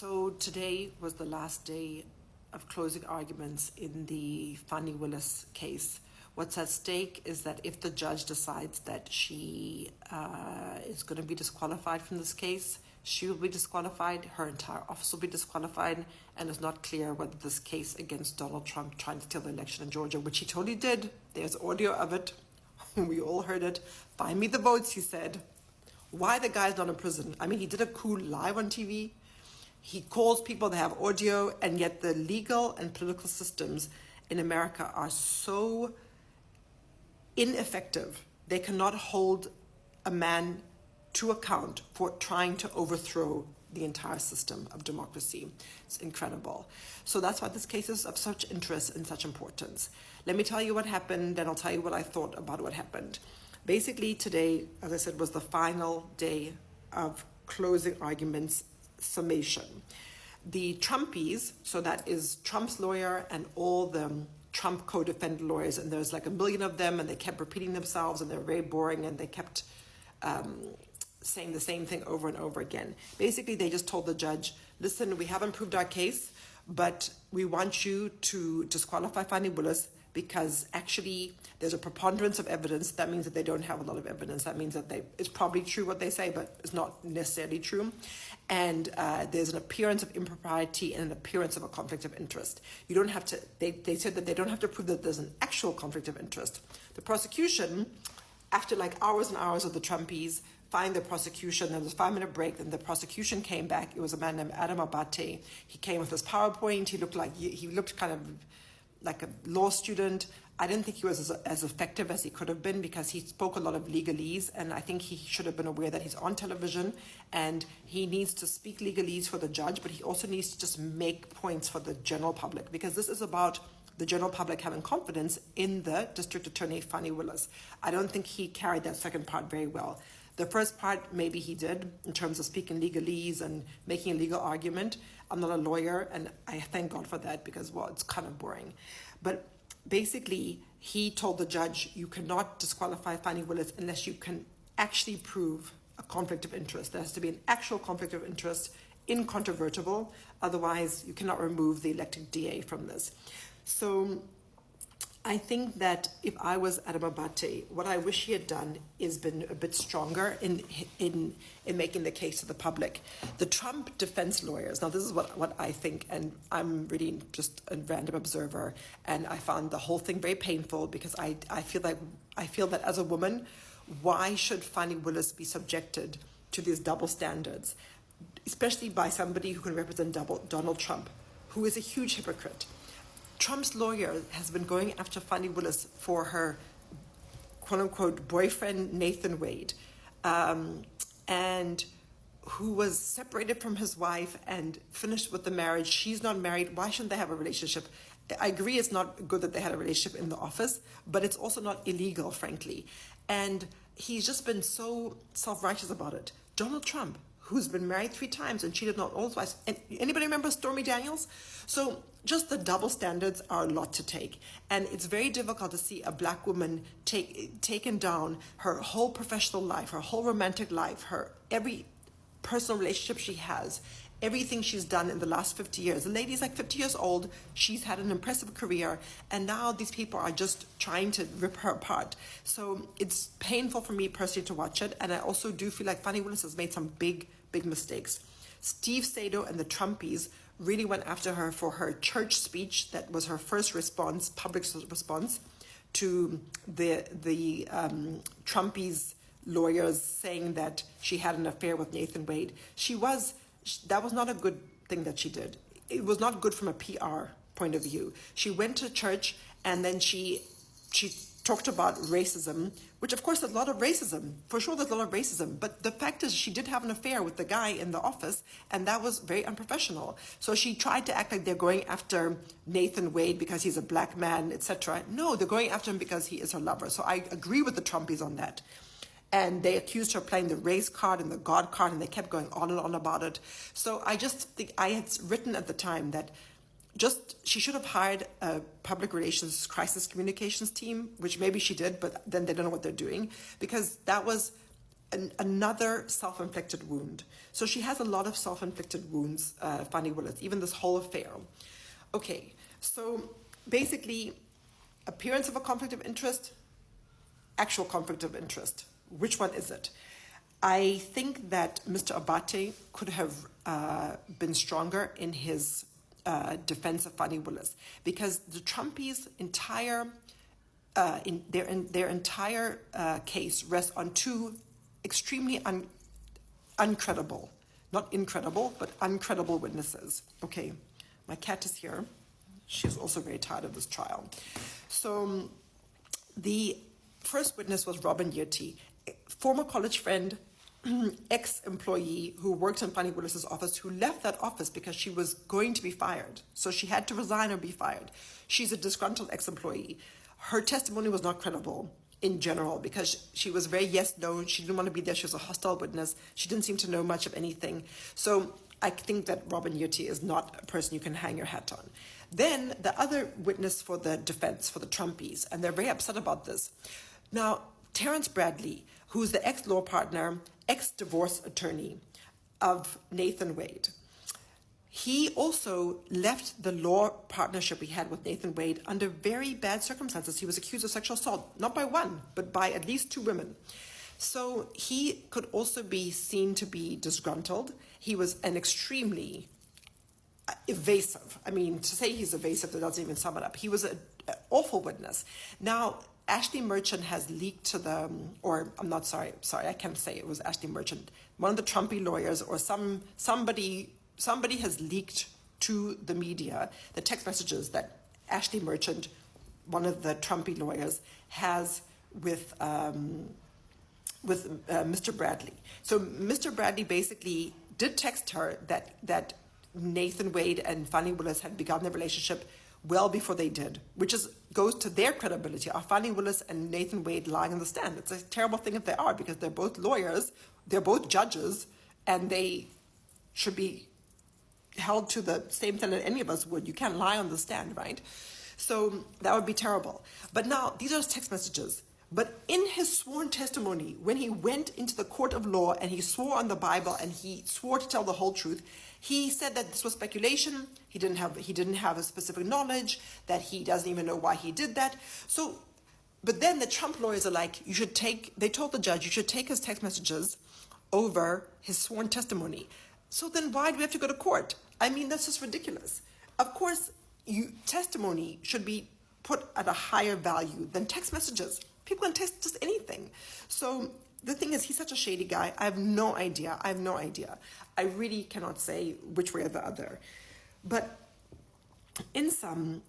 So today was the last day of closing arguments in the Fani Willis case. What's at stake is that if the judge decides that she is going to be disqualified from this case, she will be disqualified, her entire office will be disqualified, and it's not clear whether this case against Donald Trump trying to steal the election in Georgia, which he totally did, there's audio of it, we all heard it, find me the votes, he said. Why the guy's not in prison? I mean, he did a coup live on TV. He calls people that have audio, and yet the legal and political systems in America are so ineffective. They cannot hold a man to account for trying to overthrow the entire system of democracy. It's incredible. So that's why this case is of such interest and such importance. Let me tell you what happened, then I'll tell you what I thought about what happened. Basically, today, as I said, was the final day of closing arguments summation. The Trumpies, so that is Trump's lawyer and all the Trump co-defendant lawyers, and there's like a million of them, and they kept repeating themselves, and they're very boring, and they kept saying the same thing over and over again. Basically, they just told the judge, listen, we haven't proved our case, but we want you to disqualify Fani Willis because actually there's a preponderance of evidence. That means that they don't have a lot of evidence. That means that it's probably true what they say, but it's not necessarily true. And there's an appearance of impropriety and an appearance of a conflict of interest. You don't have to, they said that they don't have to prove that there's an actual conflict of interest. The prosecution, after like hours and hours of the Trumpies, find the prosecution, there was a 5-minute break, then the prosecution came back. It was a man named Adam Abate. He came with his PowerPoint. He looked kind of like a law student. I didn't think he was as effective as he could have been because he spoke a lot of legalese, and I think he should have been aware that he's on television and he needs to speak legalese for the judge, but he also needs to just make points for the general public, because this is about the general public having confidence in the district attorney, Fani Willis. I don't think he carried that second part very well. The first part, maybe he did, in terms of speaking legalese and making a legal argument. I'm not a lawyer, and I thank God for that because, well, it's kind of boring. But basically, he told the judge, you cannot disqualify Fani Willis unless you can actually prove a conflict of interest. There has to be an actual conflict of interest, incontrovertible. Otherwise, you cannot remove the elected DA from this. So I think that if I was Adam Abate, what I wish he had done is been a bit stronger in making the case to the public. The Trump defense lawyers, now this is what I think, and I'm really just a random observer, and I found the whole thing very painful because I feel that as a woman, why should Fani Willis be subjected to these double standards, especially by somebody who can represent Donald Trump, who is a huge hypocrite. Trump's lawyer has been going after Fani Willis for her quote-unquote boyfriend, Nathan Wade, and who was separated from his wife and finished with the marriage. She's not married. Why shouldn't they have a relationship? I agree it's not good that they had a relationship in the office, but it's also not illegal, frankly. And he's just been so self-righteous about it. Donald Trump, who's been married 3 times and cheated on all his wives. And anybody remember Stormy Daniels? So just the double standards are a lot to take. And it's very difficult to see a black woman taken down, her whole professional life, her whole romantic life, her every personal relationship she has, everything she's done in the last 50 years. The lady's like 50 years old. She's had an impressive career. And now these people are just trying to rip her apart. So it's painful for me personally to watch it. And I also do feel like Fani Willis has made some big mistakes. Steve Sato and the Trumpies really went after her for her church speech. That was her first response, public response to the Trumpies lawyers saying that she had an affair with Nathan Wade. That was not a good thing that she did. It was not good from a PR point of view. She went to church and then she talked about racism, which of course there's a lot of racism. For sure there's a lot of racism. But the fact is she did have an affair with the guy in the office, and that was very unprofessional. So she tried to act like they're going after Nathan Wade because he's a black man, etc. No, they're going after him because he is her lover. So I agree with the Trumpies on that. And they accused her of playing the race card and the God card, and they kept going on and on about it. So I just think I had written at the time that she should have hired a public relations crisis communications team, which maybe she did, but then they don't know what they're doing, because that was another self-inflicted wound. So she has a lot of self-inflicted wounds, Fani Willis, even this whole affair. Okay, so basically, appearance of a conflict of interest, actual conflict of interest. Which one is it? I think that Mr. Abate could have been stronger in his defense of Fani Willis, because the Trumpies' entire entire case rests on two extremely uncredible, not incredible, but uncredible witnesses. Okay, my cat is here. She's also very tired of this trial. So the first witness was Robin Yeti, former college friend, ex-employee who worked in Fani Willis's office, who left that office because she was going to be fired. So she had to resign or be fired. She's a disgruntled ex-employee. Her testimony was not credible in general because she was very yes-no. She didn't want to be there. She was a hostile witness. She didn't seem to know much of anything. So I think that Robin Yeti is not a person you can hang your hat on. Then the other witness for the defense, for the Trumpies, and they're very upset about this. Now, Terrence Bradley, who's the ex-law partner, ex-divorce attorney of Nathan Wade, he also left the law partnership he had with Nathan Wade under very bad circumstances. He was accused of sexual assault, not by one, but by at least two women. So he could also be seen to be disgruntled. He was an extremely evasive. I mean, to say he's evasive, that doesn't even sum it up. He was an awful witness. Now, Ashley Merchant has leaked to the, or I'm not sorry, I can't say it was Ashley Merchant. One of the Trumpy lawyers or somebody has leaked to the media the text messages that Ashley Merchant, one of the Trumpy lawyers, has with Mr. Bradley. So Mr. Bradley basically did text her that Nathan Wade and Fani Willis had begun their relationship well before they did, which goes to their credibility. Are Fani Willis and Nathan Wade lying on the stand? It's a terrible thing if they are, because they're both lawyers, they're both judges, and they should be held to the same standard any of us would. You can't lie on the stand, right? So that would be terrible. But now, these are text messages. But in his sworn testimony, when he went into the court of law and he swore on the Bible and he swore to tell the whole truth, he said that this was speculation. He didn't have a specific knowledge, that he doesn't even know why he did that. So, but then the Trump lawyers are like, they told the judge, you should take his text messages over his sworn testimony. So then why do we have to go to court? I mean, that's just ridiculous. Of course, testimony should be put at a higher value than text messages. People can text just anything. So the thing is, he's such a shady guy. I have no idea. I really cannot say which way or the other. But in sum,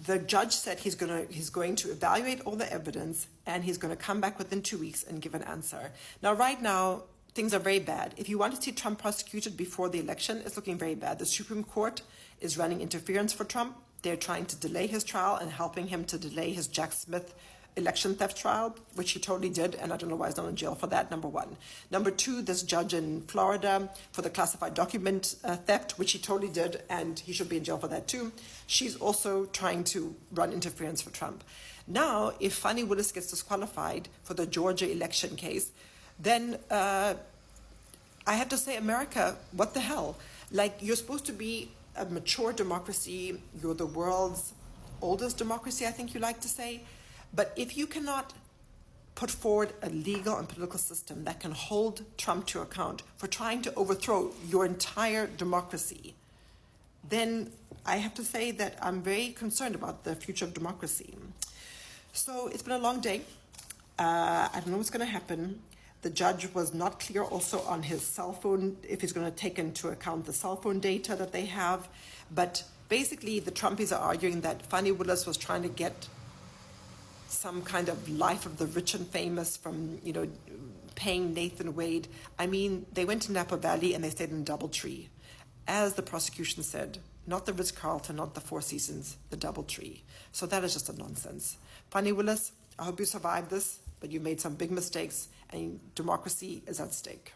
the judge said he's going to evaluate all the evidence and he's going to come back within 2 weeks and give an answer. Now, right now, things are very bad. If you want to see Trump prosecuted before the election, it's looking very bad. The Supreme Court is running interference for Trump. They're trying to delay his trial and helping him to delay his Jack Smith election theft trial, which he totally did, and I don't know why he's not in jail for that, number one. Number two, this judge in Florida for the classified document theft, which he totally did, and he should be in jail for that too. She's also trying to run interference for Trump. Now, if Fani Willis gets disqualified for the Georgia election case, then I have to say, America, what the hell? Like, you're supposed to be a mature democracy. You're the world's oldest democracy, I think you like to say. But if you cannot put forward a legal and political system that can hold Trump to account for trying to overthrow your entire democracy, then I have to say that I'm very concerned about the future of democracy. So it's been a long day. I don't know what's going to happen. The judge was not clear also on his cell phone, if he's going to take into account the cell phone data that they have. But basically, the Trumpies are arguing that Fani Willis was trying to get some kind of life of the rich and famous from, paying Nathan Wade. I mean, they went to Napa Valley and they stayed in DoubleTree. As the prosecution said, not the Ritz-Carlton, not the Four Seasons, the DoubleTree. So that is just a nonsense. Fani Willis, I hope you survived this, but you made some big mistakes and democracy is at stake.